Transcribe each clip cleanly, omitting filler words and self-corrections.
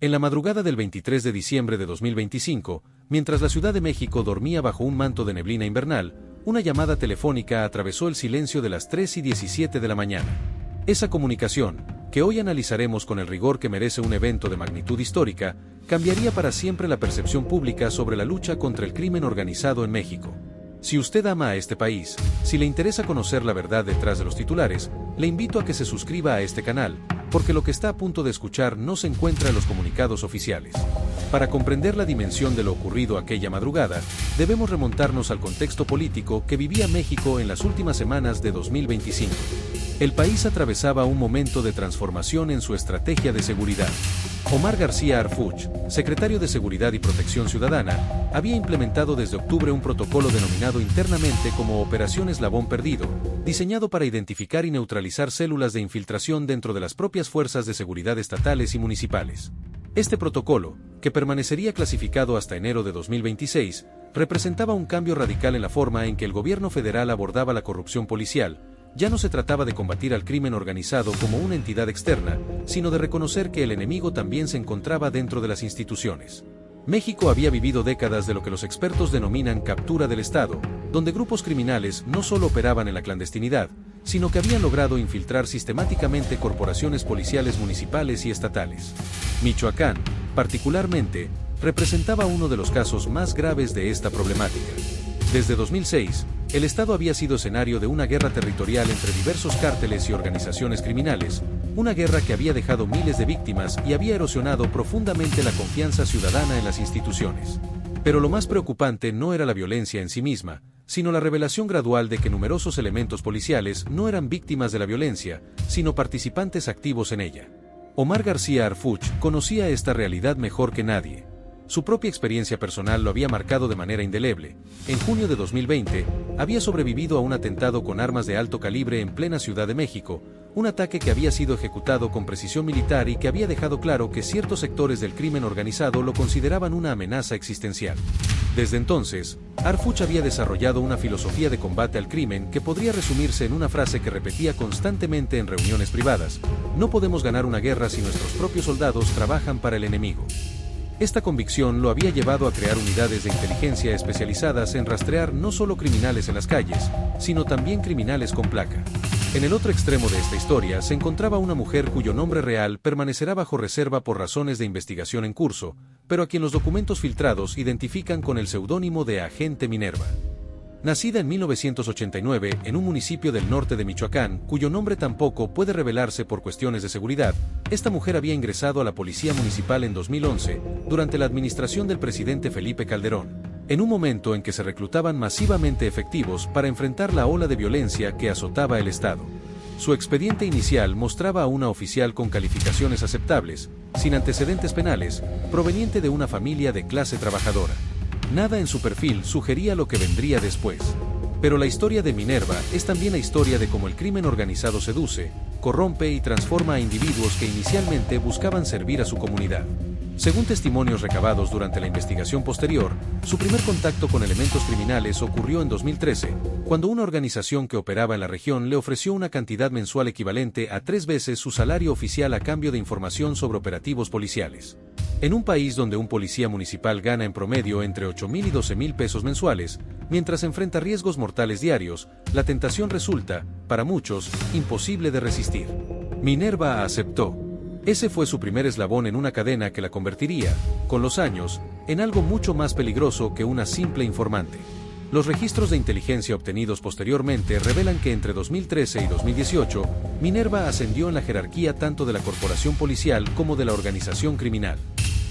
En la madrugada del 23 de diciembre de 2025, mientras la Ciudad de México dormía bajo un manto de neblina invernal, una llamada telefónica atravesó el silencio de las 3:17 de la mañana. Esa comunicación, que hoy analizaremos con el rigor que merece un evento de magnitud histórica, cambiaría para siempre la percepción pública sobre la lucha contra el crimen organizado en México. Si usted ama a este país, si le interesa conocer la verdad detrás de los titulares, le invito a que se suscriba a este canal, porque lo que está a punto de escuchar no se encuentra en los comunicados oficiales. Para comprender la dimensión de lo ocurrido aquella madrugada, debemos remontarnos al contexto político que vivía México en las últimas semanas de 2025. El país atravesaba un momento de transformación en su estrategia de seguridad. Omar García Harfuch, secretario de Seguridad y Protección Ciudadana, había implementado desde octubre un protocolo denominado internamente como Operación Eslabón Perdido, diseñado para identificar y neutralizar células de infiltración dentro de las propias fuerzas de seguridad estatales y municipales. Este protocolo, que permanecería clasificado hasta enero de 2026, representaba un cambio radical en la forma en que el gobierno federal abordaba la corrupción policial. Ya no se trataba de combatir al crimen organizado como una entidad externa, sino de reconocer que el enemigo también se encontraba dentro de las instituciones. México había vivido décadas de lo que los expertos denominan captura del Estado, donde grupos criminales no solo operaban en la clandestinidad, sino que habían logrado infiltrar sistemáticamente corporaciones policiales municipales y estatales. Michoacán, particularmente, representaba uno de los casos más graves de esta problemática. Desde 2006, el Estado había sido escenario de una guerra territorial entre diversos cárteles y organizaciones criminales, una guerra que había dejado miles de víctimas y había erosionado profundamente la confianza ciudadana en las instituciones. Pero lo más preocupante no era la violencia en sí misma, sino la revelación gradual de que numerosos elementos policiales no eran víctimas de la violencia, sino participantes activos en ella. Omar García Harfuch conocía esta realidad mejor que nadie. Su propia experiencia personal lo había marcado de manera indeleble. En junio de 2020, había sobrevivido a un atentado con armas de alto calibre en plena Ciudad de México, un ataque que había sido ejecutado con precisión militar y que había dejado claro que ciertos sectores del crimen organizado lo consideraban una amenaza existencial. Desde entonces, Harfuch había desarrollado una filosofía de combate al crimen que podría resumirse en una frase que repetía constantemente en reuniones privadas: no podemos ganar una guerra si nuestros propios soldados trabajan para el enemigo. Esta convicción lo había llevado a crear unidades de inteligencia especializadas en rastrear no solo criminales en las calles, sino también criminales con placa. En el otro extremo de esta historia se encontraba una mujer cuyo nombre real permanecerá bajo reserva por razones de investigación en curso, pero a quien los documentos filtrados identifican con el seudónimo de Agente Minerva. Nacida en 1989 en un municipio del norte de Michoacán, cuyo nombre tampoco puede revelarse por cuestiones de seguridad, esta mujer había ingresado a la Policía Municipal en 2011, durante la administración del presidente Felipe Calderón, en un momento en que se reclutaban masivamente efectivos para enfrentar la ola de violencia que azotaba el Estado. Su expediente inicial mostraba a una oficial con calificaciones aceptables, sin antecedentes penales, proveniente de una familia de clase trabajadora. Nada en su perfil sugería lo que vendría después. Pero la historia de Minerva es también la historia de cómo el crimen organizado seduce, corrompe y transforma a individuos que inicialmente buscaban servir a su comunidad. Según testimonios recabados durante la investigación posterior, su primer contacto con elementos criminales ocurrió en 2013, cuando una organización que operaba en la región le ofreció una cantidad mensual equivalente a 3 veces su salario oficial a cambio de información sobre operativos policiales. En un país donde un policía municipal gana en promedio entre 8,000 y 12,000 pesos mensuales, mientras enfrenta riesgos mortales diarios, la tentación resulta, para muchos, imposible de resistir. Minerva aceptó. Ese fue su primer eslabón en una cadena que la convertiría, con los años, en algo mucho más peligroso que una simple informante. Los registros de inteligencia obtenidos posteriormente revelan que entre 2013 y 2018, Minerva ascendió en la jerarquía tanto de la corporación policial como de la organización criminal.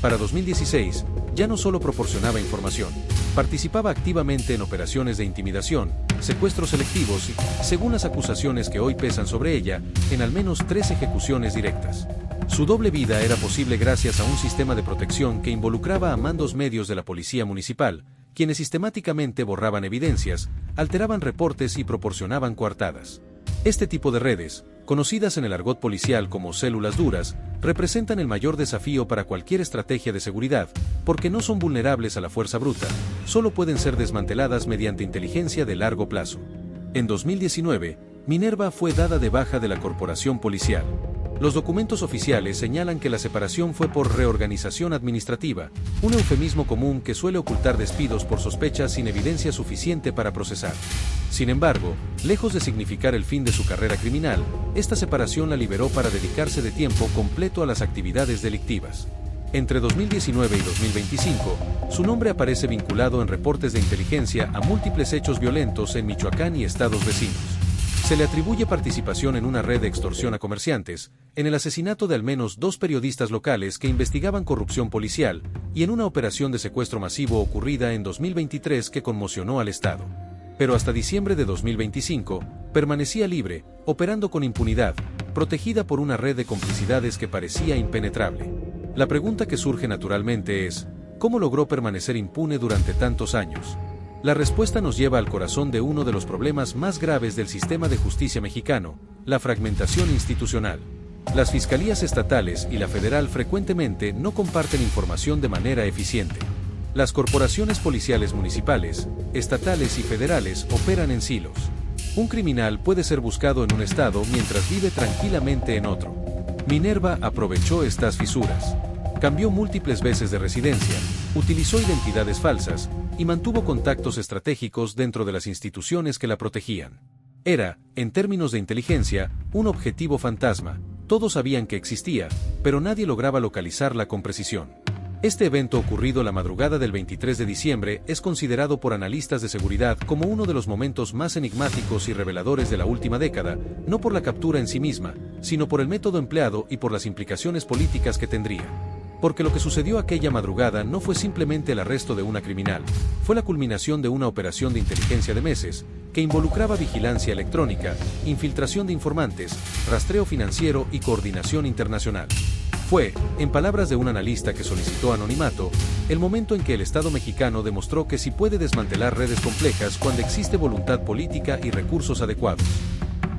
Para 2016, ya no solo proporcionaba información, participaba activamente en operaciones de intimidación, secuestros selectivos y, según las acusaciones que hoy pesan sobre ella, en al menos 3 ejecuciones directas. Su doble vida era posible gracias a un sistema de protección que involucraba a mandos medios de la policía municipal, quienes sistemáticamente borraban evidencias, alteraban reportes y proporcionaban coartadas. Este tipo de redes, conocidas en el argot policial como células duras, representan el mayor desafío para cualquier estrategia de seguridad, porque no son vulnerables a la fuerza bruta, solo pueden ser desmanteladas mediante inteligencia de largo plazo. En 2019, Minerva fue dada de baja de la corporación policial. Los documentos oficiales señalan que la separación fue por reorganización administrativa, un eufemismo común que suele ocultar despidos por sospechas sin evidencia suficiente para procesar. Sin embargo, lejos de significar el fin de su carrera criminal, esta separación la liberó para dedicarse de tiempo completo a las actividades delictivas. Entre 2019 y 2025, su nombre aparece vinculado en reportes de inteligencia a múltiples hechos violentos en Michoacán y estados vecinos. Se le atribuye participación en una red de extorsión a comerciantes, en el asesinato de al menos 2 periodistas locales que investigaban corrupción policial, y en una operación de secuestro masivo ocurrida en 2023 que conmocionó al Estado. Pero hasta diciembre de 2025, permanecía libre, operando con impunidad, protegida por una red de complicidades que parecía impenetrable. La pregunta que surge naturalmente es, ¿cómo logró permanecer impune durante tantos años? La respuesta nos lleva al corazón de uno de los problemas más graves del sistema de justicia mexicano, la fragmentación institucional. Las fiscalías estatales y la federal frecuentemente no comparten información de manera eficiente. Las corporaciones policiales municipales, estatales y federales operan en silos. Un criminal puede ser buscado en un estado mientras vive tranquilamente en otro. Minerva aprovechó estas fisuras. Cambió múltiples veces de residencia, utilizó identidades falsas, y mantuvo contactos estratégicos dentro de las instituciones que la protegían. Era, en términos de inteligencia, un objetivo fantasma. Todos sabían que existía, pero nadie lograba localizarla con precisión. Este evento ocurrido la madrugada del 23 de diciembre es considerado por analistas de seguridad como uno de los momentos más enigmáticos y reveladores de la última década, no por la captura en sí misma, sino por el método empleado y por las implicaciones políticas que tendría. Porque lo que sucedió aquella madrugada no fue simplemente el arresto de una criminal, fue la culminación de una operación de inteligencia de meses, que involucraba vigilancia electrónica, infiltración de informantes, rastreo financiero y coordinación internacional. Fue, en palabras de un analista que solicitó anonimato, el momento en que el Estado mexicano demostró que sí puede desmantelar redes complejas cuando existe voluntad política y recursos adecuados.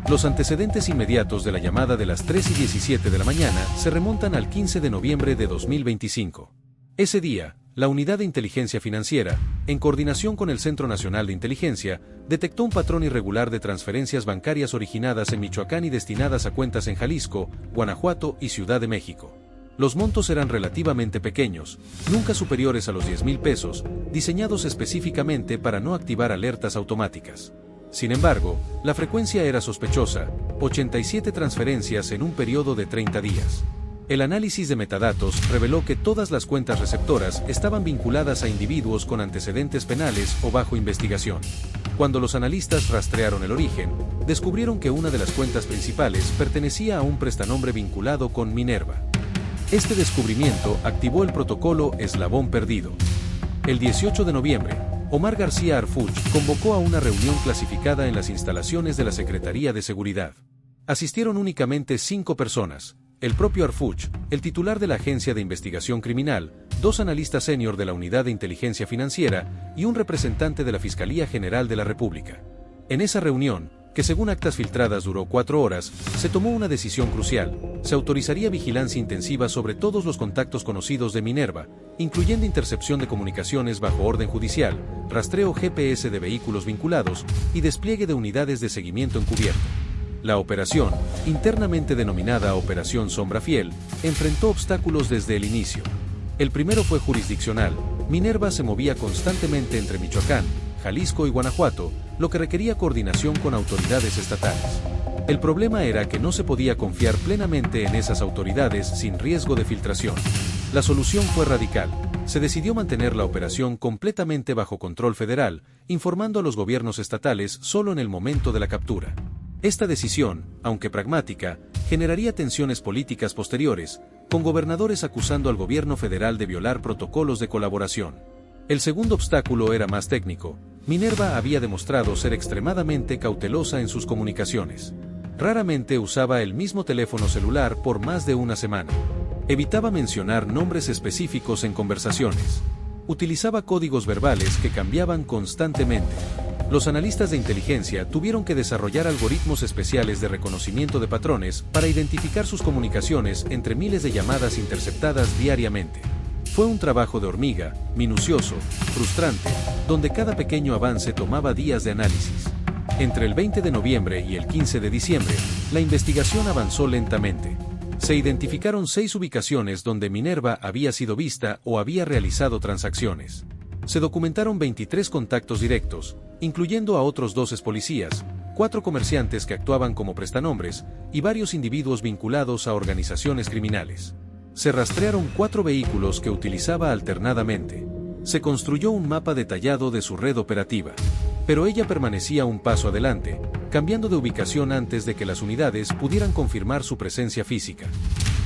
Los antecedentes inmediatos de la llamada de las 3:17 de la mañana se remontan al 15 de noviembre de 2025. Ese día, la Unidad de Inteligencia Financiera, en coordinación con el Centro Nacional de Inteligencia, detectó un patrón irregular de transferencias bancarias originadas en Michoacán y destinadas a cuentas en Jalisco, Guanajuato y Ciudad de México. Los montos eran relativamente pequeños, nunca superiores a los 10,000 pesos, diseñados específicamente para no activar alertas automáticas. Sin embargo, la frecuencia era sospechosa, 87 transferencias en un periodo de 30 días. El análisis de metadatos reveló que todas las cuentas receptoras estaban vinculadas a individuos con antecedentes penales o bajo investigación. Cuando los analistas rastrearon el origen, descubrieron que una de las cuentas principales pertenecía a un prestanombre vinculado con Minerva. Este descubrimiento activó el protocolo Eslabón Perdido. El 18 de noviembre, Omar García Harfuch convocó a una reunión clasificada en las instalaciones de la Secretaría de Seguridad. Asistieron únicamente 5 personas, el propio Harfuch, el titular de la Agencia de Investigación Criminal, 2 analistas senior de la Unidad de Inteligencia Financiera y un representante de la Fiscalía General de la República. En esa reunión, que según actas filtradas duró 4 horas, se tomó una decisión crucial. Se autorizaría vigilancia intensiva sobre todos los contactos conocidos de Minerva, incluyendo intercepción de comunicaciones bajo orden judicial, rastreo GPS de vehículos vinculados y despliegue de unidades de seguimiento encubierto. La operación, internamente denominada Operación Sombra Fiel, enfrentó obstáculos desde el inicio. El primero fue jurisdiccional. Minerva se movía constantemente entre Michoacán, Jalisco y Guanajuato, lo que requería coordinación con autoridades estatales. El problema era que no se podía confiar plenamente en esas autoridades sin riesgo de filtración. La solución fue radical. Se decidió mantener la operación completamente bajo control federal, informando a los gobiernos estatales solo en el momento de la captura. Esta decisión, aunque pragmática, generaría tensiones políticas posteriores, con gobernadores acusando al gobierno federal de violar protocolos de colaboración. El segundo obstáculo era más técnico. Minerva había demostrado ser extremadamente cautelosa en sus comunicaciones. Raramente usaba el mismo teléfono celular por más de una semana. Evitaba mencionar nombres específicos en conversaciones. Utilizaba códigos verbales que cambiaban constantemente. Los analistas de inteligencia tuvieron que desarrollar algoritmos especiales de reconocimiento de patrones para identificar sus comunicaciones entre miles de llamadas interceptadas diariamente. Fue un trabajo de hormiga, minucioso, frustrante, donde cada pequeño avance tomaba días de análisis. Entre el 20 de noviembre y el 15 de diciembre, la investigación avanzó lentamente. Se identificaron 6 ubicaciones donde Minerva había sido vista o había realizado transacciones. Se documentaron 23 contactos directos, incluyendo a otros 12 policías, 4 comerciantes que actuaban como prestanombres y varios individuos vinculados a organizaciones criminales. Se rastrearon 4 vehículos que utilizaba alternadamente. Se construyó un mapa detallado de su red operativa. Pero ella permanecía un paso adelante, cambiando de ubicación antes de que las unidades pudieran confirmar su presencia física.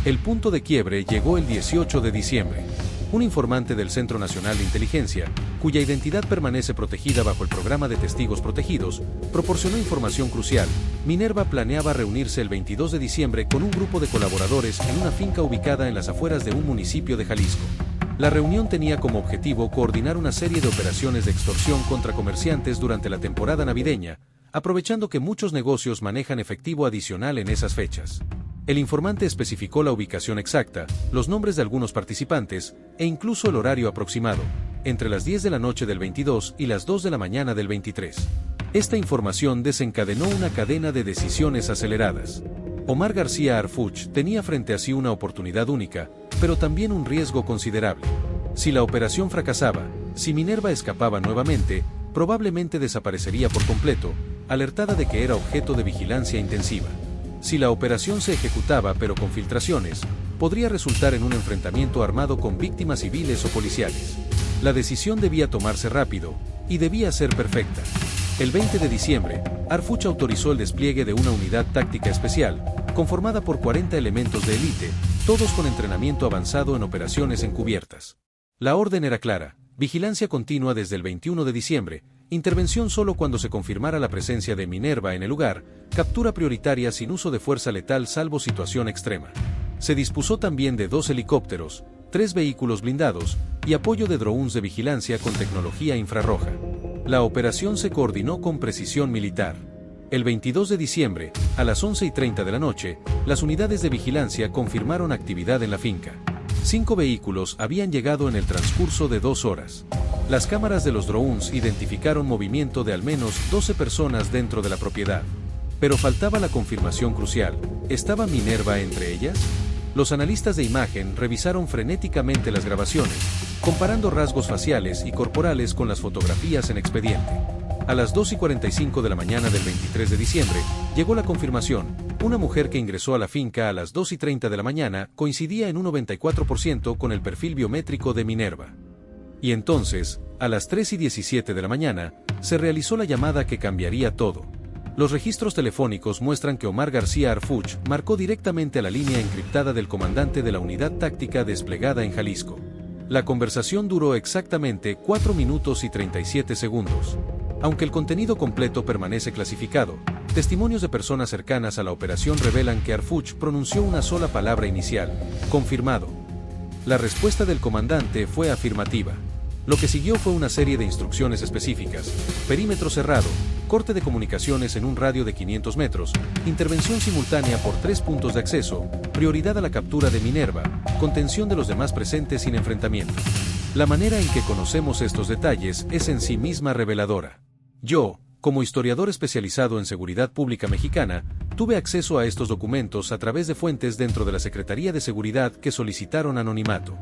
El punto de quiebre llegó el 18 de diciembre. Un informante del Centro Nacional de Inteligencia, cuya identidad permanece protegida bajo el programa de testigos protegidos, proporcionó información crucial. Minerva planeaba reunirse el 22 de diciembre con un grupo de colaboradores en una finca ubicada en las afueras de un municipio de Jalisco. La reunión tenía como objetivo coordinar una serie de operaciones de extorsión contra comerciantes durante la temporada navideña, aprovechando que muchos negocios manejan efectivo adicional en esas fechas. El informante especificó la ubicación exacta, los nombres de algunos participantes, e incluso el horario aproximado, entre las 10 de la noche del 22 y las 2 de la mañana del 23. Esta información desencadenó una cadena de decisiones aceleradas. Omar García Harfuch tenía frente a sí una oportunidad única, pero también un riesgo considerable. Si la operación fracasaba, si Minerva escapaba nuevamente, probablemente desaparecería por completo, alertada de que era objeto de vigilancia intensiva. Si la operación se ejecutaba pero con filtraciones, podría resultar en un enfrentamiento armado con víctimas civiles o policiales. La decisión debía tomarse rápido, y debía ser perfecta. El 20 de diciembre, Harfuch autorizó el despliegue de una unidad táctica especial, conformada por 40 elementos de élite, todos con entrenamiento avanzado en operaciones encubiertas. La orden era clara: vigilancia continua desde el 21 de diciembre, intervención solo cuando se confirmara la presencia de Minerva en el lugar, captura prioritaria sin uso de fuerza letal salvo situación extrema. Se dispuso también de 2 helicópteros, 3 vehículos blindados y apoyo de drones de vigilancia con tecnología infrarroja. La operación se coordinó con precisión militar. El 22 de diciembre, a las 11:30 de la noche, las unidades de vigilancia confirmaron actividad en la finca. 5 vehículos habían llegado en el transcurso de 2 horas. Las cámaras de los drones identificaron movimiento de al menos 12 personas dentro de la propiedad. Pero faltaba la confirmación crucial: ¿estaba Minerva entre ellas? Los analistas de imagen revisaron frenéticamente las grabaciones, comparando rasgos faciales y corporales con las fotografías en expediente. A las 2:45 de la mañana del 23 de diciembre, llegó la confirmación: una mujer que ingresó a la finca a las 2:30 de la mañana coincidía en un 94% con el perfil biométrico de Minerva. Y entonces, a las 3:17 de la mañana, se realizó la llamada que cambiaría todo. Los registros telefónicos muestran que Omar García Harfuch marcó directamente a la línea encriptada del comandante de la unidad táctica desplegada en Jalisco. La conversación duró exactamente 4 minutos y 37 segundos. Aunque el contenido completo permanece clasificado, testimonios de personas cercanas a la operación revelan que Harfuch pronunció una sola palabra inicial: confirmado. La respuesta del comandante fue afirmativa. Lo que siguió fue una serie de instrucciones específicas: perímetro cerrado, corte de comunicaciones en un radio de 500 metros, intervención simultánea por 3 puntos de acceso, prioridad a la captura de Minerva, contención de los demás presentes sin enfrentamiento. La manera en que conocemos estos detalles es en sí misma reveladora. Yo, como historiador especializado en seguridad pública mexicana, tuve acceso a estos documentos a través de fuentes dentro de la Secretaría de Seguridad que solicitaron anonimato.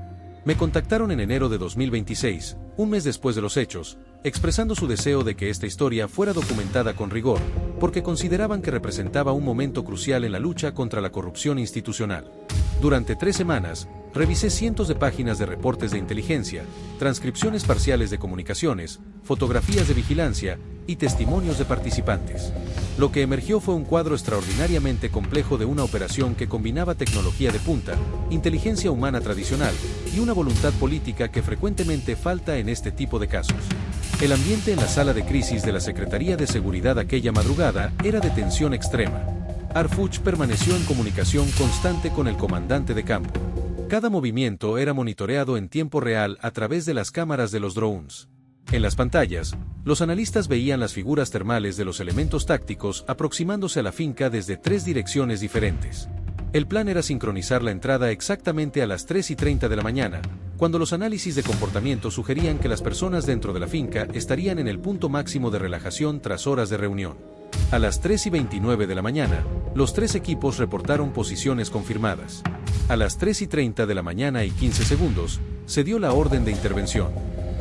Me contactaron en enero de 2026, un mes después de los hechos, expresando su deseo de que esta historia fuera documentada con rigor, porque consideraban que representaba un momento crucial en la lucha contra la corrupción institucional. Durante 3 semanas, revisé cientos de páginas de reportes de inteligencia, transcripciones parciales de comunicaciones, fotografías de vigilancia y testimonios de participantes. Lo que emergió fue un cuadro extraordinariamente complejo de una operación que combinaba tecnología de punta, inteligencia humana tradicional y una voluntad política que frecuentemente falta en este tipo de casos. El ambiente en la sala de crisis de la Secretaría de Seguridad aquella madrugada era de tensión extrema. Harfuch permaneció en comunicación constante con el comandante de campo. Cada movimiento era monitoreado en tiempo real a través de las cámaras de los drones. En las pantallas, los analistas veían las figuras termales de los elementos tácticos aproximándose a la finca desde 3 direcciones diferentes. El plan era sincronizar la entrada exactamente a las 3:30 de la mañana, cuando los análisis de comportamiento sugerían que las personas dentro de la finca estarían en el punto máximo de relajación tras horas de reunión. A las 3:29 de la mañana, los tres equipos reportaron posiciones confirmadas. A las 3:30 de la mañana y 15 segundos, se dio la orden de intervención.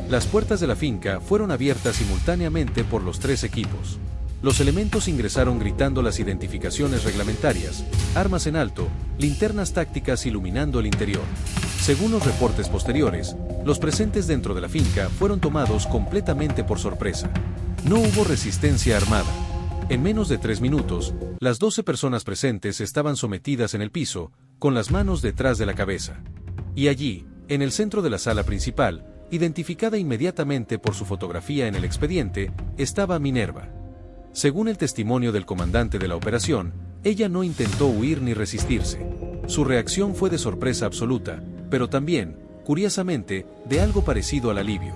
Las puertas de la finca fueron abiertas simultáneamente por los tres equipos. Los elementos ingresaron gritando las identificaciones reglamentarias, armas en alto, linternas tácticas iluminando el interior. Según los reportes posteriores, los presentes dentro de la finca fueron tomados completamente por sorpresa. No hubo resistencia armada. En menos de 3 minutos, las 12 personas presentes estaban sometidas en el piso, con las manos detrás de la cabeza. Y allí, en el centro de la sala principal, identificada inmediatamente por su fotografía en el expediente, estaba Minerva. Según el testimonio del comandante de la operación, ella no intentó huir ni resistirse. Su reacción fue de sorpresa absoluta, pero también, curiosamente, de algo parecido al alivio.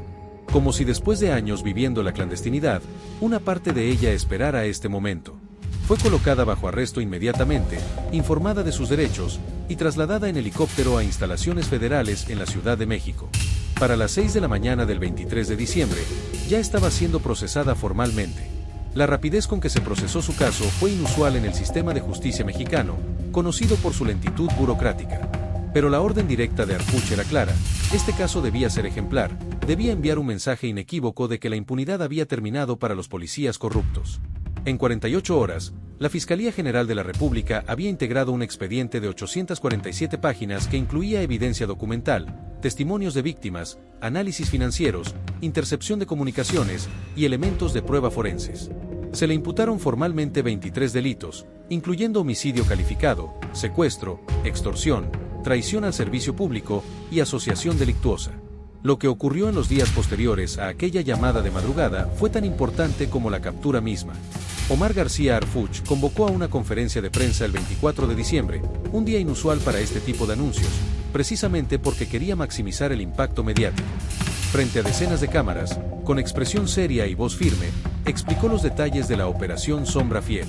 Como si después de años viviendo la clandestinidad, una parte de ella esperara este momento. Fue colocada bajo arresto inmediatamente, informada de sus derechos, y trasladada en helicóptero a instalaciones federales en la Ciudad de México. Para las 6 de la mañana del 23 de diciembre, ya estaba siendo procesada formalmente. La rapidez con que se procesó su caso fue inusual en el sistema de justicia mexicano, conocido por su lentitud burocrática. Pero la orden directa de Harfuch era clara: este caso debía ser ejemplar, debía enviar un mensaje inequívoco de que la impunidad había terminado para los policías corruptos. En 48 horas, la Fiscalía General de la República había integrado un expediente de 847 páginas que incluía evidencia documental, testimonios de víctimas, análisis financieros, intercepción de comunicaciones y elementos de prueba forenses. Se le imputaron formalmente 23 delitos, incluyendo homicidio calificado, secuestro, extorsión, traición al servicio público y asociación delictuosa. Lo que ocurrió en los días posteriores a aquella llamada de madrugada fue tan importante como la captura misma. Omar García Harfuch convocó a una conferencia de prensa el 24 de diciembre, un día inusual para este tipo de anuncios, precisamente porque quería maximizar el impacto mediático. Frente a decenas de cámaras, con expresión seria y voz firme, explicó los detalles de la Operación Sombra Fiel.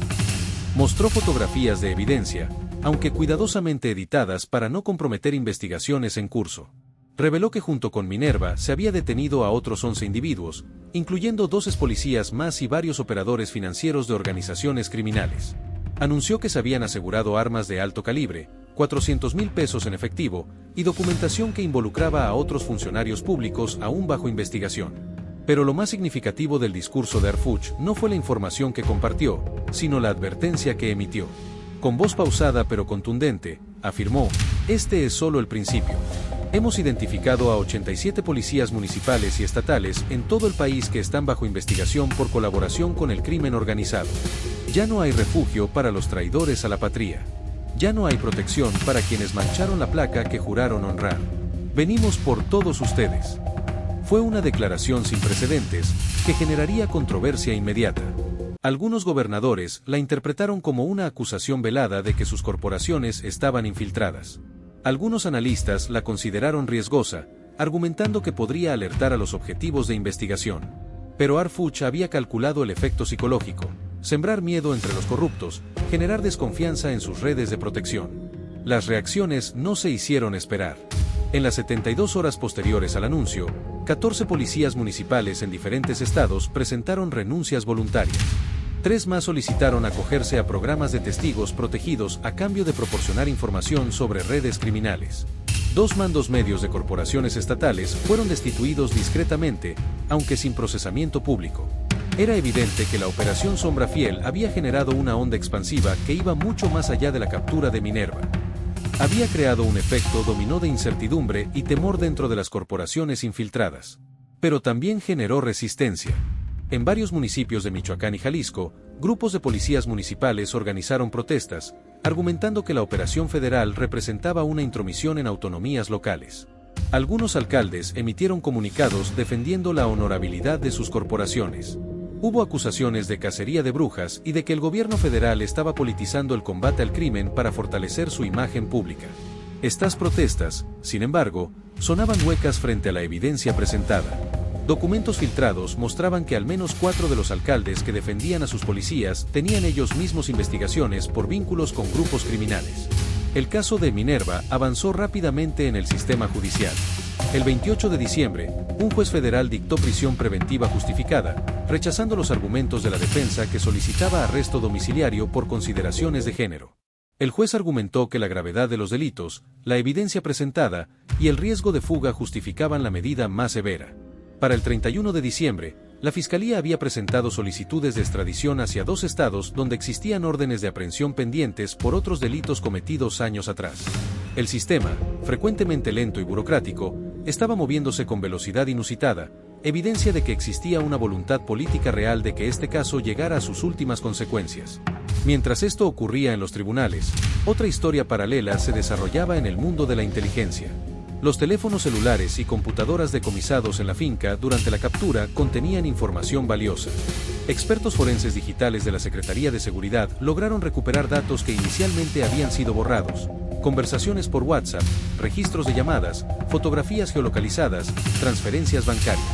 Mostró fotografías de evidencia, aunque cuidadosamente editadas para no comprometer investigaciones en curso. Reveló que junto con Minerva se había detenido a otros 11 individuos, incluyendo 12 policías más y varios operadores financieros de organizaciones criminales. Anunció que se habían asegurado armas de alto calibre, 400,000 pesos en efectivo, y documentación que involucraba a otros funcionarios públicos aún bajo investigación. Pero lo más significativo del discurso de Harfuch no fue la información que compartió, sino la advertencia que emitió. Con voz pausada pero contundente, afirmó: "Este es solo el principio. Hemos identificado a 87 policías municipales y estatales en todo el país que están bajo investigación por colaboración con el crimen organizado. Ya no hay refugio para los traidores a la patria. Ya no hay protección para quienes mancharon la placa que juraron honrar. Venimos por todos ustedes". Fue una declaración sin precedentes, que generaría controversia inmediata. Algunos gobernadores la interpretaron como una acusación velada de que sus corporaciones estaban infiltradas. Algunos analistas la consideraron riesgosa, argumentando que podría alertar a los objetivos de investigación. Pero Harfuch había calculado el efecto psicológico: sembrar miedo entre los corruptos, generar desconfianza en sus redes de protección. Las reacciones no se hicieron esperar. En las 72 horas posteriores al anuncio, 14 policías municipales en diferentes estados presentaron renuncias voluntarias. 3 más solicitaron acogerse a programas de testigos protegidos a cambio de proporcionar información sobre redes criminales. 2 mandos medios de corporaciones estatales fueron destituidos discretamente, aunque sin procesamiento público. Era evidente que la Operación Sombra Fiel había generado una onda expansiva que iba mucho más allá de la captura de Minerva. Había creado un efecto dominó de incertidumbre y temor dentro de las corporaciones infiltradas. Pero también generó resistencia. En varios municipios de Michoacán y Jalisco, grupos de policías municipales organizaron protestas, argumentando que la operación federal representaba una intromisión en autonomías locales. Algunos alcaldes emitieron comunicados defendiendo la honorabilidad de sus corporaciones. Hubo acusaciones de cacería de brujas y de que el gobierno federal estaba politizando el combate al crimen para fortalecer su imagen pública. Estas protestas, sin embargo, sonaban huecas frente a la evidencia presentada. Documentos filtrados mostraban que al menos 4 de los alcaldes que defendían a sus policías tenían ellos mismos investigaciones por vínculos con grupos criminales. El caso de Minerva avanzó rápidamente en el sistema judicial. El 28 de diciembre, un juez federal dictó prisión preventiva justificada, rechazando los argumentos de la defensa que solicitaba arresto domiciliario por consideraciones de género. El juez argumentó que la gravedad de los delitos, la evidencia presentada y el riesgo de fuga justificaban la medida más severa. Para el 31 de diciembre, la Fiscalía había presentado solicitudes de extradición hacia 2 estados donde existían órdenes de aprehensión pendientes por otros delitos cometidos años atrás. El sistema, frecuentemente lento y burocrático, estaba moviéndose con velocidad inusitada, evidencia de que existía una voluntad política real de que este caso llegara a sus últimas consecuencias. Mientras esto ocurría en los tribunales, otra historia paralela se desarrollaba en el mundo de la inteligencia. Los teléfonos celulares y computadoras decomisados en la finca durante la captura contenían información valiosa. Expertos forenses digitales de la Secretaría de Seguridad lograron recuperar datos que inicialmente habían sido borrados: conversaciones por WhatsApp, registros de llamadas, fotografías geolocalizadas, transferencias bancarias.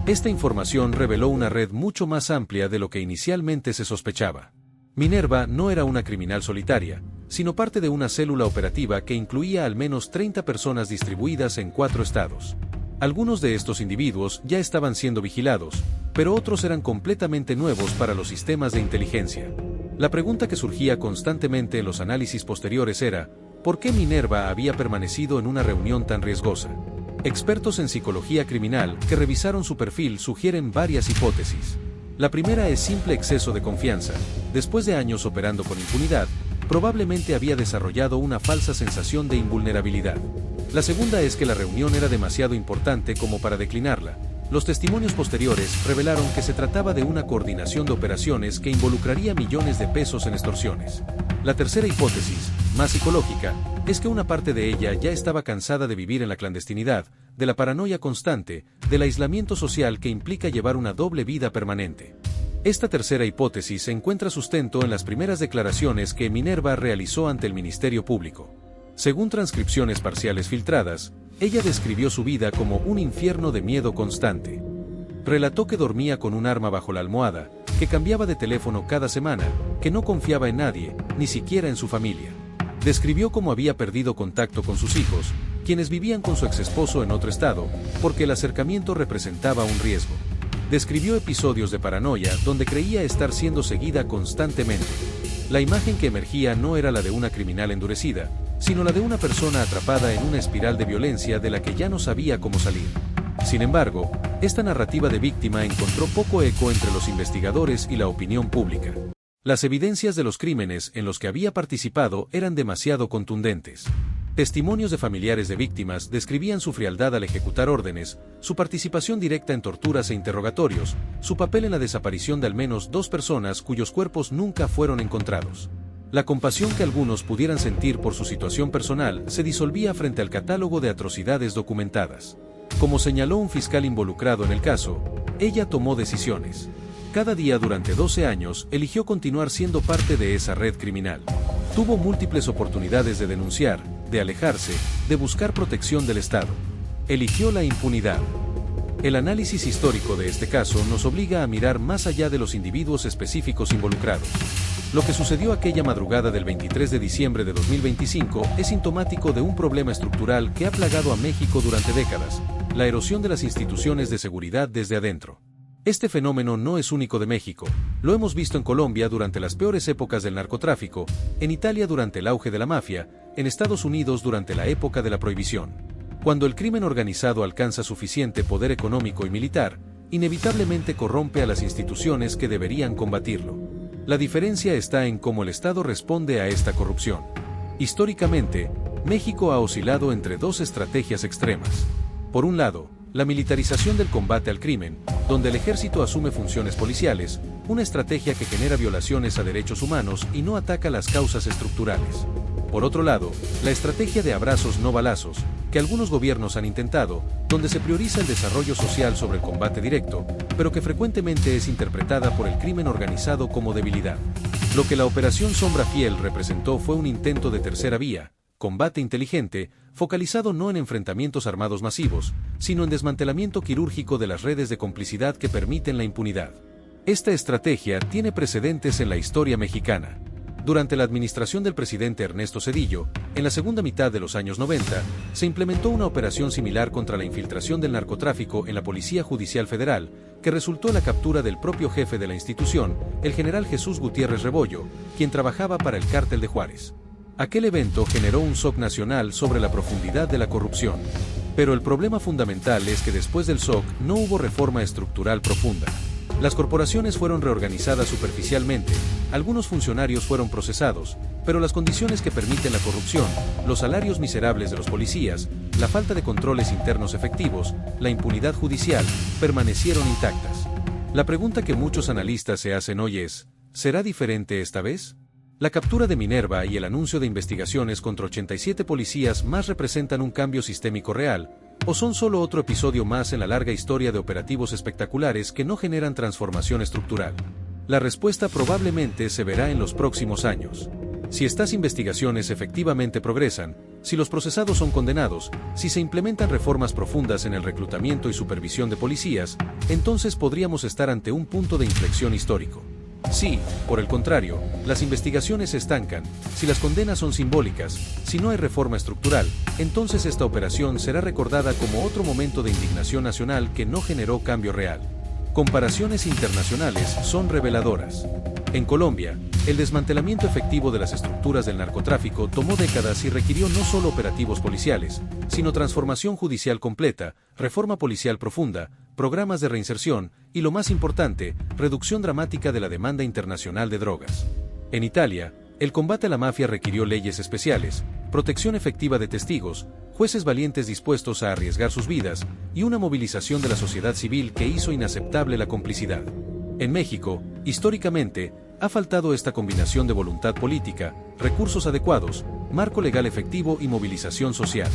Esta información reveló una red mucho más amplia de lo que inicialmente se sospechaba. Minerva no era una criminal solitaria, sino parte de una célula operativa que incluía al menos 30 personas distribuidas en 4 estados. Algunos de estos individuos ya estaban siendo vigilados, pero otros eran completamente nuevos para los sistemas de inteligencia. La pregunta que surgía constantemente en los análisis posteriores era: ¿por qué Minerva había permanecido en una reunión tan riesgosa? Expertos en psicología criminal que revisaron su perfil sugieren varias hipótesis. La primera es simple exceso de confianza. Después de años operando con impunidad, probablemente había desarrollado una falsa sensación de invulnerabilidad. La segunda es que la reunión era demasiado importante como para declinarla. Los testimonios posteriores revelaron que se trataba de una coordinación de operaciones que involucraría millones de pesos en extorsiones. La tercera hipótesis, más psicológica, es que una parte de ella ya estaba cansada de vivir en la clandestinidad, de la paranoia constante, del aislamiento social que implica llevar una doble vida permanente. Esta tercera hipótesis encuentra sustento en las primeras declaraciones que Minerva realizó ante el Ministerio Público. Según transcripciones parciales filtradas, ella describió su vida como un infierno de miedo constante. Relató que dormía con un arma bajo la almohada, que cambiaba de teléfono cada semana, que no confiaba en nadie, ni siquiera en su familia. Describió cómo había perdido contacto con sus hijos, quienes vivían con su exesposo en otro estado, porque el acercamiento representaba un riesgo. Describió episodios de paranoia donde creía estar siendo seguida constantemente. La imagen que emergía no era la de una criminal endurecida, sino la de una persona atrapada en una espiral de violencia de la que ya no sabía cómo salir. Sin embargo, esta narrativa de víctima encontró poco eco entre los investigadores y la opinión pública. Las evidencias de los crímenes en los que había participado eran demasiado contundentes. Testimonios de familiares de víctimas describían su frialdad al ejecutar órdenes, su participación directa en torturas e interrogatorios, su papel en la desaparición de al menos 2 personas cuyos cuerpos nunca fueron encontrados. La compasión que algunos pudieran sentir por su situación personal se disolvía frente al catálogo de atrocidades documentadas. Como señaló un fiscal involucrado en el caso, ella tomó decisiones. Cada día durante 12 años eligió continuar siendo parte de esa red criminal. Tuvo múltiples oportunidades de denunciar, de alejarse, de buscar protección del Estado. Eligió la impunidad. El análisis histórico de este caso nos obliga a mirar más allá de los individuos específicos involucrados. Lo que sucedió aquella madrugada del 23 de diciembre de 2025 es sintomático de un problema estructural que ha plagado a México durante décadas: la erosión de las instituciones de seguridad desde adentro. Este fenómeno no es único de México, lo hemos visto en Colombia durante las peores épocas del narcotráfico, en Italia durante el auge de la mafia, en Estados Unidos durante la época de la prohibición. Cuando el crimen organizado alcanza suficiente poder económico y militar, inevitablemente corrompe a las instituciones que deberían combatirlo. La diferencia está en cómo el Estado responde a esta corrupción. Históricamente, México ha oscilado entre 2 estrategias extremas. Por un lado, la militarización del combate al crimen, donde el ejército asume funciones policiales, una estrategia que genera violaciones a derechos humanos y no ataca las causas estructurales. Por otro lado, la estrategia de abrazos no balazos, que algunos gobiernos han intentado, donde se prioriza el desarrollo social sobre el combate directo, pero que frecuentemente es interpretada por el crimen organizado como debilidad. Lo que la Operación Sombra Fiel representó fue un intento de tercera vía, combate inteligente, focalizado no en enfrentamientos armados masivos, sino en desmantelamiento quirúrgico de las redes de complicidad que permiten la impunidad. Esta estrategia tiene precedentes en la historia mexicana. Durante la administración del presidente Ernesto Zedillo, en la segunda mitad de los años 90, se implementó una operación similar contra la infiltración del narcotráfico en la Policía Judicial Federal, que resultó en la captura del propio jefe de la institución, el general Jesús Gutiérrez Rebollo, quien trabajaba para el Cártel de Juárez. Aquel evento generó un shock nacional sobre la profundidad de la corrupción. Pero el problema fundamental es que después del shock no hubo reforma estructural profunda. Las corporaciones fueron reorganizadas superficialmente, algunos funcionarios fueron procesados, pero las condiciones que permiten la corrupción, los salarios miserables de los policías, la falta de controles internos efectivos, la impunidad judicial, permanecieron intactas. La pregunta que muchos analistas se hacen hoy es, ¿será diferente esta vez? La captura de Minerva y el anuncio de investigaciones contra 87 policías más representan un cambio sistémico real, ¿o son solo otro episodio más en la larga historia de operativos espectaculares que no generan transformación estructural? La respuesta probablemente se verá en los próximos años. Si estas investigaciones efectivamente progresan, si los procesados son condenados, si se implementan reformas profundas en el reclutamiento y supervisión de policías, entonces podríamos estar ante un punto de inflexión histórico. Si, por el contrario, las investigaciones se estancan, si las condenas son simbólicas, si no hay reforma estructural, entonces esta operación será recordada como otro momento de indignación nacional que no generó cambio real. Comparaciones internacionales son reveladoras. En Colombia, el desmantelamiento efectivo de las estructuras del narcotráfico tomó décadas y requirió no solo operativos policiales, sino transformación judicial completa, reforma policial profunda, programas de reinserción y, lo más importante, reducción dramática de la demanda internacional de drogas. En Italia, el combate a la mafia requirió leyes especiales, protección efectiva de testigos, jueces valientes dispuestos a arriesgar sus vidas y una movilización de la sociedad civil que hizo inaceptable la complicidad. En México, históricamente, ha faltado esta combinación de voluntad política, recursos adecuados, marco legal efectivo y movilización social.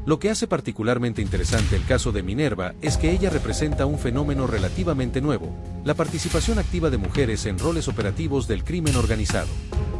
Lo que hace particularmente interesante el caso de Minerva es que ella representa un fenómeno relativamente nuevo, la participación activa de mujeres en roles operativos del crimen organizado.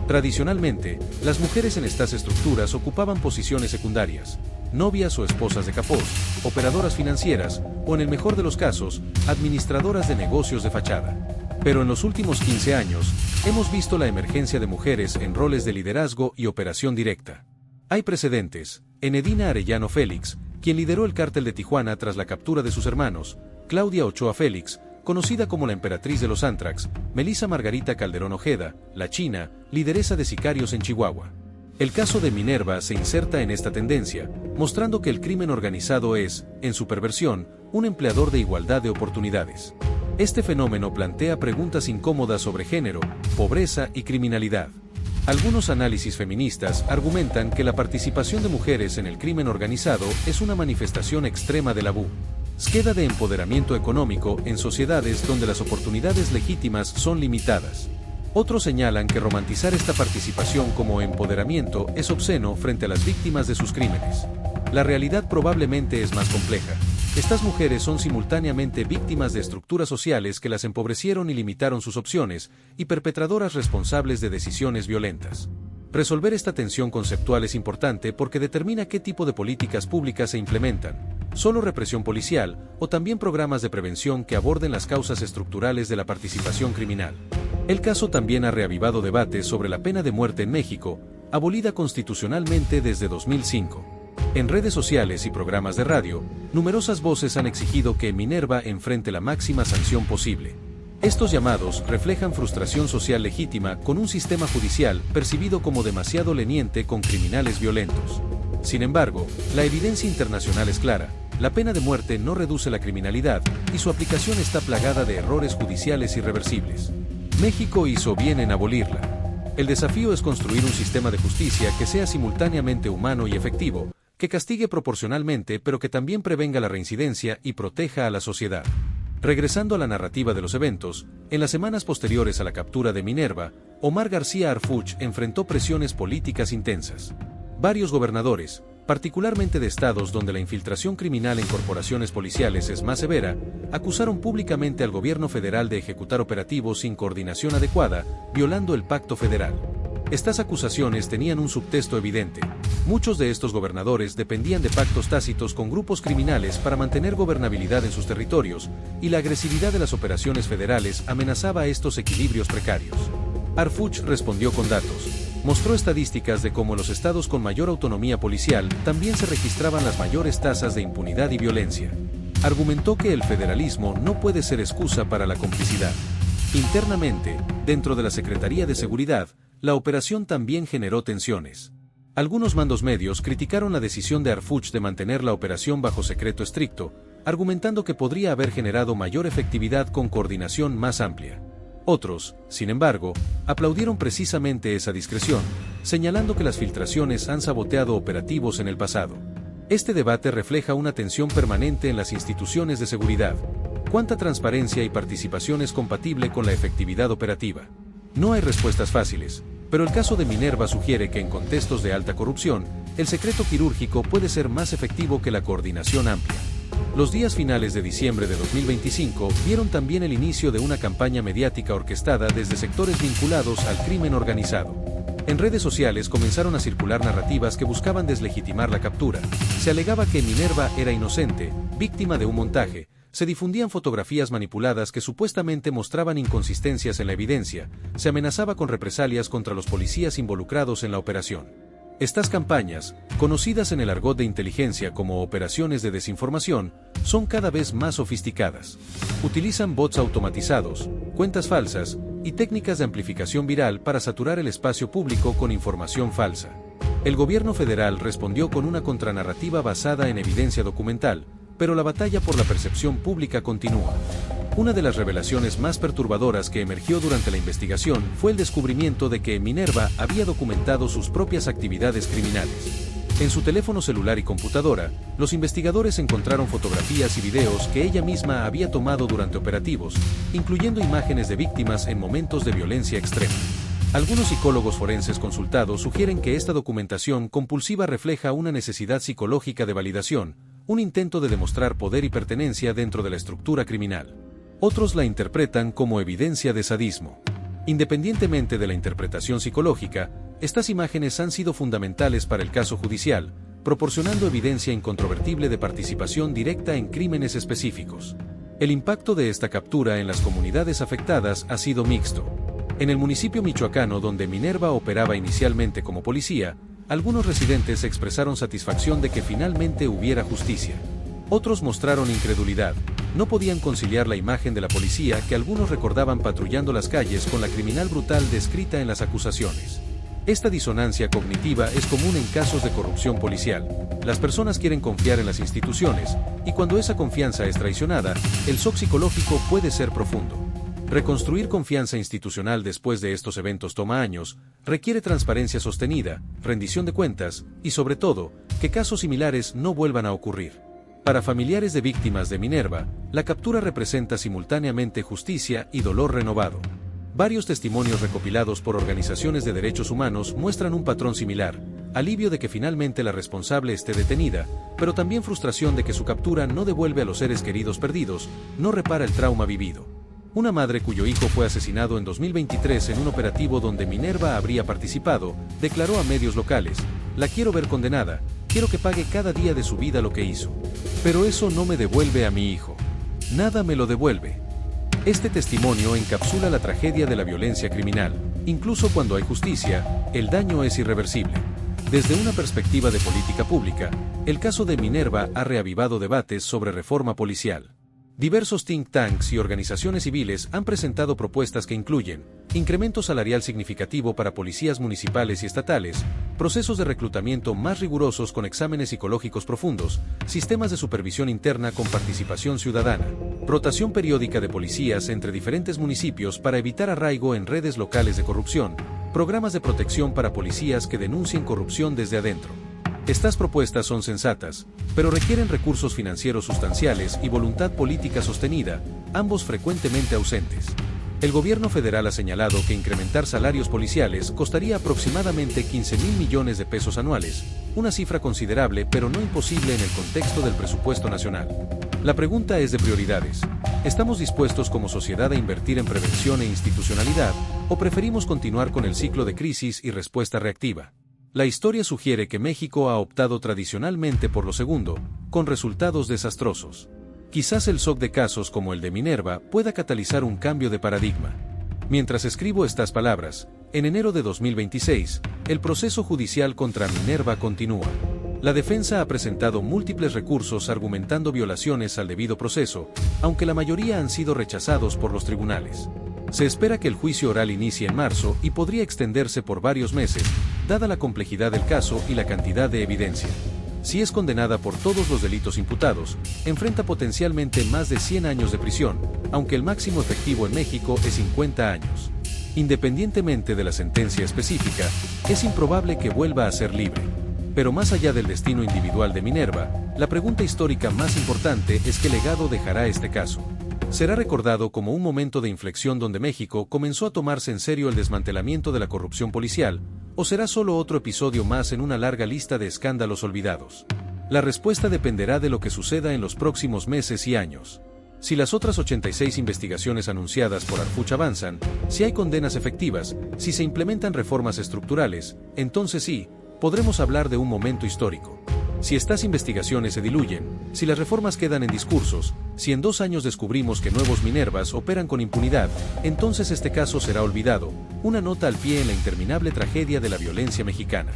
Tradicionalmente, las mujeres en estas estructuras ocupaban posiciones secundarias, novias o esposas de capós, operadoras financieras, o en el mejor de los casos, administradoras de negocios de fachada. Pero en los últimos 15 años, hemos visto la emergencia de mujeres en roles de liderazgo y operación directa. Hay precedentes. Enedina Arellano Félix, quien lideró el cártel de Tijuana tras la captura de sus hermanos, Claudia Ochoa Félix, conocida como la emperatriz de los Antrax, Melissa Margarita Calderón Ojeda, la China, lideresa de sicarios en Chihuahua. El caso de Minerva se inserta en esta tendencia, mostrando que el crimen organizado es, en su perversión, un empleador de igualdad de oportunidades. Este fenómeno plantea preguntas incómodas sobre género, pobreza y criminalidad. Algunos análisis feministas argumentan que la participación de mujeres en el crimen organizado es una manifestación extrema de la búsqueda de empoderamiento económico en sociedades donde las oportunidades legítimas son limitadas. Otros señalan que romantizar esta participación como empoderamiento es obsceno frente a las víctimas de sus crímenes. La realidad probablemente es más compleja. Estas mujeres son simultáneamente víctimas de estructuras sociales que las empobrecieron y limitaron sus opciones, y perpetradoras responsables de decisiones violentas. Resolver esta tensión conceptual es importante porque determina qué tipo de políticas públicas se implementan, solo represión policial o también programas de prevención que aborden las causas estructurales de la participación criminal. El caso también ha reavivado debates sobre la pena de muerte en México, abolida constitucionalmente desde 2005. En redes sociales y programas de radio, numerosas voces han exigido que Minerva enfrente la máxima sanción posible. Estos llamados reflejan frustración social legítima con un sistema judicial percibido como demasiado leniente con criminales violentos. Sin embargo, la evidencia internacional es clara: la pena de muerte no reduce la criminalidad y su aplicación está plagada de errores judiciales irreversibles. México hizo bien en abolirla. El desafío es construir un sistema de justicia que sea simultáneamente humano y efectivo, que castigue proporcionalmente pero que también prevenga la reincidencia y proteja a la sociedad. Regresando a la narrativa de los eventos, en las semanas posteriores a la captura de Minerva, Omar García Harfuch enfrentó presiones políticas intensas. Varios gobernadores, particularmente de estados donde la infiltración criminal en corporaciones policiales es más severa, acusaron públicamente al gobierno federal de ejecutar operativos sin coordinación adecuada, violando el pacto federal. Estas acusaciones tenían un subtexto evidente. Muchos de estos gobernadores dependían de pactos tácitos con grupos criminales para mantener gobernabilidad en sus territorios, y la agresividad de las operaciones federales amenazaba estos equilibrios precarios. Harfuch respondió con datos. Mostró estadísticas de cómo en los estados con mayor autonomía policial también se registraban las mayores tasas de impunidad y violencia. Argumentó que el federalismo no puede ser excusa para la complicidad. Internamente, dentro de la Secretaría de Seguridad, la operación también generó tensiones. Algunos mandos medios criticaron la decisión de Harfuch de mantener la operación bajo secreto estricto, argumentando que podría haber generado mayor efectividad con coordinación más amplia. Otros, sin embargo, aplaudieron precisamente esa discreción, señalando que las filtraciones han saboteado operativos en el pasado. Este debate refleja una tensión permanente en las instituciones de seguridad. ¿Cuánta transparencia y participación es compatible con la efectividad operativa? No hay respuestas fáciles, pero el caso de Minerva sugiere que en contextos de alta corrupción, el secreto quirúrgico puede ser más efectivo que la coordinación amplia. Los días finales de diciembre de 2025 vieron también el inicio de una campaña mediática orquestada desde sectores vinculados al crimen organizado. En redes sociales comenzaron a circular narrativas que buscaban deslegitimar la captura. Se alegaba que Minerva era inocente, víctima de un montaje. Se difundían fotografías manipuladas que supuestamente mostraban inconsistencias en la evidencia. Se amenazaba con represalias contra los policías involucrados en la operación. Estas campañas, conocidas en el argot de inteligencia como operaciones de desinformación, son cada vez más sofisticadas. Utilizan bots automatizados, cuentas falsas y técnicas de amplificación viral para saturar el espacio público con información falsa. El gobierno federal respondió con una contranarrativa basada en evidencia documental, pero la batalla por la percepción pública continúa. Una de las revelaciones más perturbadoras que emergió durante la investigación fue el descubrimiento de que Minerva había documentado sus propias actividades criminales. En su teléfono celular y computadora, los investigadores encontraron fotografías y videos que ella misma había tomado durante operativos, incluyendo imágenes de víctimas en momentos de violencia extrema. Algunos psicólogos forenses consultados sugieren que esta documentación compulsiva refleja una necesidad psicológica de validación, un intento de demostrar poder y pertenencia dentro de la estructura criminal. Otros la interpretan como evidencia de sadismo. Independientemente de la interpretación psicológica, estas imágenes han sido fundamentales para el caso judicial, proporcionando evidencia incontrovertible de participación directa en crímenes específicos. El impacto de esta captura en las comunidades afectadas ha sido mixto. En el municipio michoacano donde Minerva operaba inicialmente como policía, algunos residentes expresaron satisfacción de que finalmente hubiera justicia. Otros mostraron incredulidad. No podían conciliar la imagen de la policía que algunos recordaban patrullando las calles con la criminal brutal descrita en las acusaciones. Esta disonancia cognitiva es común en casos de corrupción policial. Las personas quieren confiar en las instituciones, y cuando esa confianza es traicionada, el shock psicológico puede ser profundo. Reconstruir confianza institucional después de estos eventos toma años, requiere transparencia sostenida, rendición de cuentas, y sobre todo, que casos similares no vuelvan a ocurrir. Para familiares de víctimas de Minerva, la captura representa simultáneamente justicia y dolor renovado. Varios testimonios recopilados por organizaciones de derechos humanos muestran un patrón similar: alivio de que finalmente la responsable esté detenida, pero también frustración de que su captura no devuelve a los seres queridos perdidos, no repara el trauma vivido. Una madre cuyo hijo fue asesinado en 2023 en un operativo donde Minerva habría participado, declaró a medios locales: "La quiero ver condenada, quiero que pague cada día de su vida lo que hizo. Pero eso no me devuelve a mi hijo. Nada me lo devuelve". Este testimonio encapsula la tragedia de la violencia criminal. Incluso cuando hay justicia, el daño es irreversible. Desde una perspectiva de política pública, el caso de Minerva ha reavivado debates sobre reforma policial. Diversos think tanks y organizaciones civiles han presentado propuestas que incluyen incremento salarial significativo para policías municipales y estatales, procesos de reclutamiento más rigurosos con exámenes psicológicos profundos, sistemas de supervisión interna con participación ciudadana, rotación periódica de policías entre diferentes municipios para evitar arraigo en redes locales de corrupción, programas de protección para policías que denuncien corrupción desde adentro. Estas propuestas son sensatas, pero requieren recursos financieros sustanciales y voluntad política sostenida, ambos frecuentemente ausentes. El gobierno federal ha señalado que incrementar salarios policiales costaría aproximadamente 15,000 millones de pesos anuales, una cifra considerable pero no imposible en el contexto del presupuesto nacional. La pregunta es de prioridades. ¿Estamos dispuestos como sociedad a invertir en prevención e institucionalidad, o preferimos continuar con el ciclo de crisis y respuesta reactiva? La historia sugiere que México ha optado tradicionalmente por lo segundo, con resultados desastrosos. Quizás el shock de casos como el de Minerva pueda catalizar un cambio de paradigma. Mientras escribo estas palabras, en enero de 2026, el proceso judicial contra Minerva continúa. La defensa ha presentado múltiples recursos argumentando violaciones al debido proceso, aunque la mayoría han sido rechazados por los tribunales. Se espera que el juicio oral inicie en marzo y podría extenderse por varios meses, dada la complejidad del caso y la cantidad de evidencia. Si es condenada por todos los delitos imputados, enfrenta potencialmente más de 100 años de prisión, aunque el máximo efectivo en México es 50 años. Independientemente de la sentencia específica, es improbable que vuelva a ser libre. Pero más allá del destino individual de Minerva, la pregunta histórica más importante es qué legado dejará este caso. ¿Será recordado como un momento de inflexión donde México comenzó a tomarse en serio el desmantelamiento de la corrupción policial, o será solo otro episodio más en una larga lista de escándalos olvidados? La respuesta dependerá de lo que suceda en los próximos meses y años. Si las otras 86 investigaciones anunciadas por Harfuch avanzan, si hay condenas efectivas, si se implementan reformas estructurales, entonces sí, podremos hablar de un momento histórico. Si estas investigaciones se diluyen, si las reformas quedan en discursos, si en 2 años descubrimos que nuevos Minervas operan con impunidad, entonces este caso será olvidado, una nota al pie en la interminable tragedia de la violencia mexicana.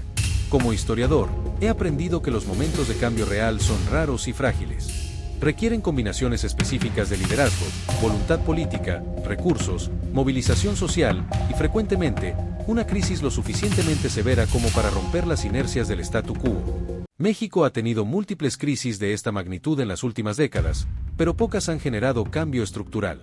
Como historiador, he aprendido que los momentos de cambio real son raros y frágiles. Requieren combinaciones específicas de liderazgo, voluntad política, recursos, movilización social y, frecuentemente, una crisis lo suficientemente severa como para romper las inercias del statu quo. México ha tenido múltiples crisis de esta magnitud en las últimas décadas, pero pocas han generado cambio estructural.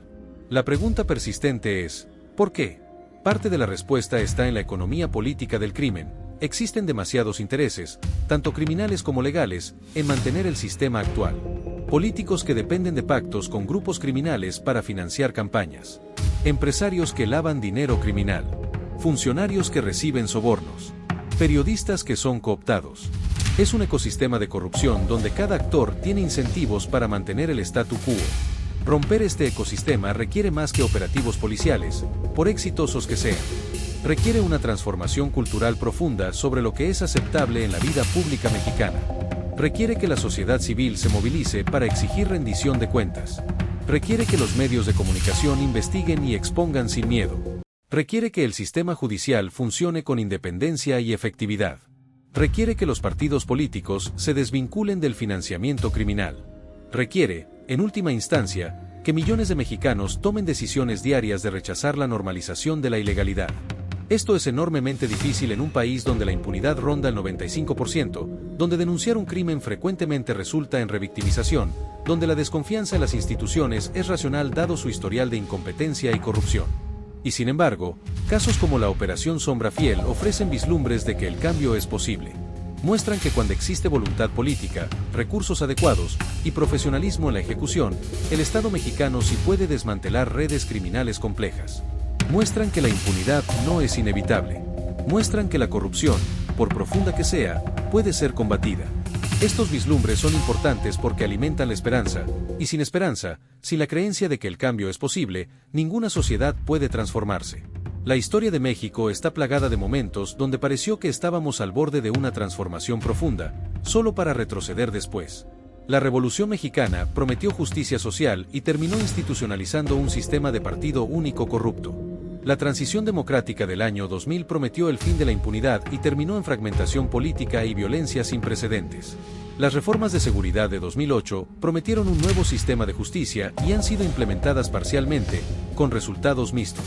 La pregunta persistente es, ¿por qué? Parte de la respuesta está en la economía política del crimen. Existen demasiados intereses, tanto criminales como legales, en mantener el sistema actual. Políticos que dependen de pactos con grupos criminales para financiar campañas. Empresarios que lavan dinero criminal. Funcionarios que reciben sobornos. Periodistas que son cooptados. Es un ecosistema de corrupción donde cada actor tiene incentivos para mantener el statu quo. Romper este ecosistema requiere más que operativos policiales, por exitosos que sean. Requiere una transformación cultural profunda sobre lo que es aceptable en la vida pública mexicana. Requiere que la sociedad civil se movilice para exigir rendición de cuentas. Requiere que los medios de comunicación investiguen y expongan sin miedo. Requiere que el sistema judicial funcione con independencia y efectividad. Requiere que los partidos políticos se desvinculen del financiamiento criminal. Requiere, en última instancia, que millones de mexicanos tomen decisiones diarias de rechazar la normalización de la ilegalidad. Esto es enormemente difícil en un país donde la impunidad ronda el 95%, donde denunciar un crimen frecuentemente resulta en revictimización, donde la desconfianza en las instituciones es racional dado su historial de incompetencia y corrupción. Y sin embargo, casos como la Operación Sombra Fiel ofrecen vislumbres de que el cambio es posible. Muestran que cuando existe voluntad política, recursos adecuados y profesionalismo en la ejecución, el Estado mexicano sí puede desmantelar redes criminales complejas. Muestran que la impunidad no es inevitable. Muestran que la corrupción, por profunda que sea, puede ser combatida. Estos vislumbres son importantes porque alimentan la esperanza, y sin esperanza, sin la creencia de que el cambio es posible, ninguna sociedad puede transformarse. La historia de México está plagada de momentos donde pareció que estábamos al borde de una transformación profunda, solo para retroceder después. La Revolución Mexicana prometió justicia social y terminó institucionalizando un sistema de partido único corrupto. La transición democrática del año 2000 prometió el fin de la impunidad y terminó en fragmentación política y violencia sin precedentes. Las reformas de seguridad de 2008 prometieron un nuevo sistema de justicia y han sido implementadas parcialmente, con resultados mixtos.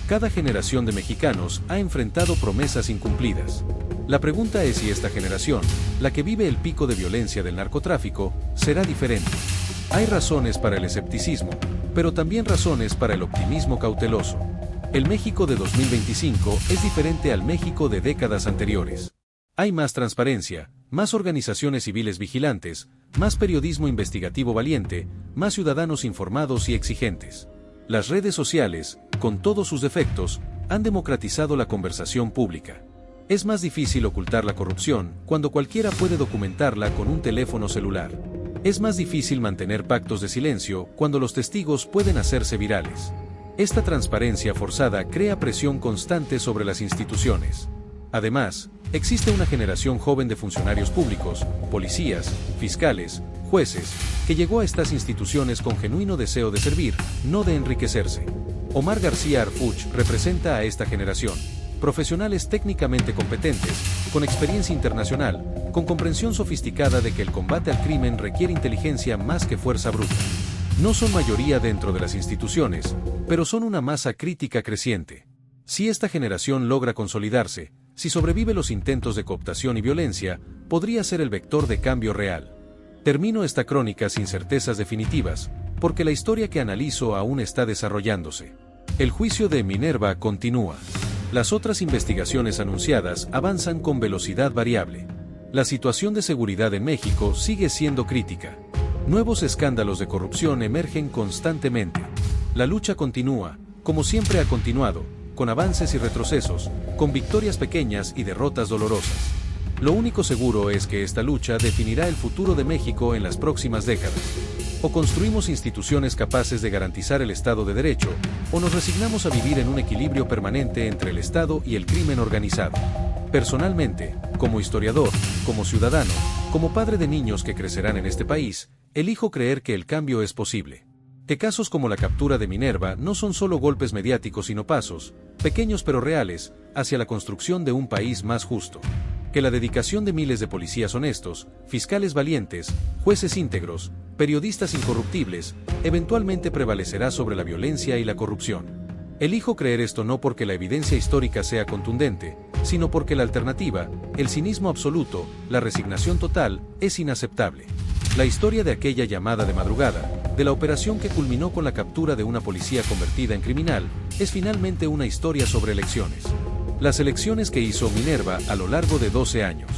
Cada generación de mexicanos ha enfrentado promesas incumplidas. La pregunta es si esta generación, la que vive el pico de violencia del narcotráfico, será diferente. Hay razones para el escepticismo, pero también razones para el optimismo cauteloso. El México de 2025 es diferente al México de décadas anteriores. Hay más transparencia, más organizaciones civiles vigilantes, más periodismo investigativo valiente, más ciudadanos informados y exigentes. Las redes sociales, con todos sus defectos, han democratizado la conversación pública. Es más difícil ocultar la corrupción cuando cualquiera puede documentarla con un teléfono celular. Es más difícil mantener pactos de silencio cuando los testigos pueden hacerse virales. Esta transparencia forzada crea presión constante sobre las instituciones. Además, existe una generación joven de funcionarios públicos, policías, fiscales, jueces, que llegó a estas instituciones con genuino deseo de servir, no de enriquecerse. Omar García Harfuch representa a esta generación, profesionales técnicamente competentes, con experiencia internacional, con comprensión sofisticada de que el combate al crimen requiere inteligencia más que fuerza bruta. No son mayoría dentro de las instituciones, pero son una masa crítica creciente. Si esta generación logra consolidarse, si sobrevive los intentos de cooptación y violencia, podría ser el vector de cambio real. Termino esta crónica sin certezas definitivas, porque la historia que analizo aún está desarrollándose. El juicio de Minerva continúa. Las otras investigaciones anunciadas avanzan con velocidad variable. La situación de seguridad en México sigue siendo crítica. Nuevos escándalos de corrupción emergen constantemente. La lucha continúa, como siempre ha continuado, con avances y retrocesos, con victorias pequeñas y derrotas dolorosas. Lo único seguro es que esta lucha definirá el futuro de México en las próximas décadas. O construimos instituciones capaces de garantizar el Estado de Derecho, o nos resignamos a vivir en un equilibrio permanente entre el Estado y el crimen organizado. Personalmente, como historiador, como ciudadano, como padre de niños que crecerán en este país, elijo creer que el cambio es posible. Que casos como la captura de Minerva no son solo golpes mediáticos sino pasos, pequeños pero reales, hacia la construcción de un país más justo. Que la dedicación de miles de policías honestos, fiscales valientes, jueces íntegros, periodistas incorruptibles, eventualmente prevalecerá sobre la violencia y la corrupción. Elijo creer esto no porque la evidencia histórica sea contundente, sino porque la alternativa, el cinismo absoluto, la resignación total, es inaceptable. La historia de aquella llamada de madrugada, de la operación que culminó con la captura de una policía convertida en criminal, es finalmente una historia sobre elecciones. Las elecciones que hizo Minerva a lo largo de 12 años.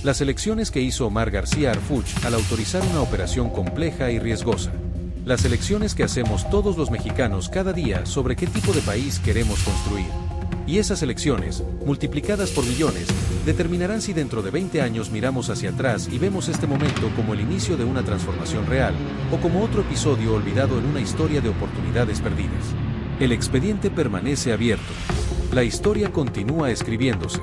Las elecciones que hizo Omar García Harfuch al autorizar una operación compleja y riesgosa. Las elecciones que hacemos todos los mexicanos cada día sobre qué tipo de país queremos construir. Y esas elecciones, multiplicadas por millones, determinarán si dentro de 20 años miramos hacia atrás y vemos este momento como el inicio de una transformación real, o como otro episodio olvidado en una historia de oportunidades perdidas. El expediente permanece abierto. La historia continúa escribiéndose.